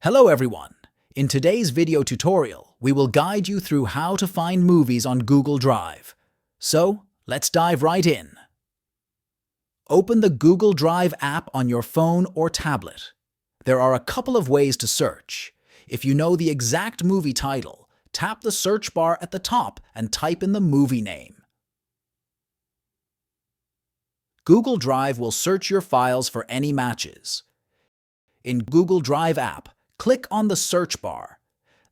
Hello everyone! In today's video tutorial, we will guide you through how to find movies on Google Drive. So, let's dive right in. Open the Google Drive app on your phone or tablet. There are a couple of ways to search. If you know the exact movie title, tap the search bar at the top and type in the movie name. Google Drive will search your files for any matches. In Google Drive app, click on the search bar.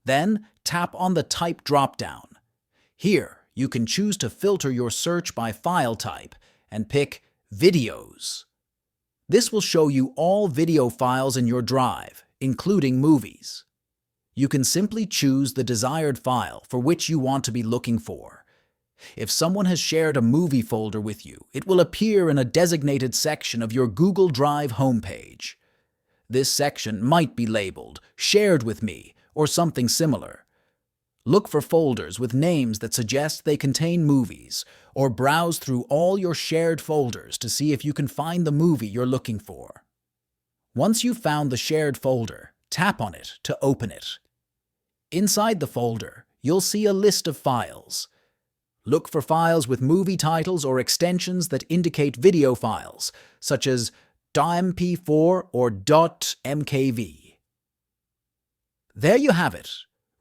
Then, tap on the Type drop-down. Here, you can choose to filter your search by file type and pick Videos. This will show you all video files in your drive, including movies. You can simply choose the desired file for which you want to be looking for. If someone has shared a movie folder with you, it will appear in a designated section of your Google Drive homepage. This section might be labeled Shared with Me or something similar. Look for folders with names that suggest they contain movies, or browse through all your shared folders to see if you can find the movie you're looking for. Once you've found the shared folder, tap on it to open it. Inside the folder, you'll see a list of files. Look for files with movie titles or extensions that indicate video files, such as .mp4 or .mkv. There you have it.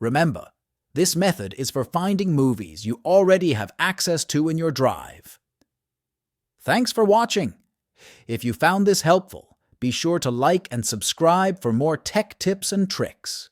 Remember, this method is for finding movies you already have access to in your drive. Thanks for watching. If you found this helpful, be sure to like and subscribe for more tech tips and tricks.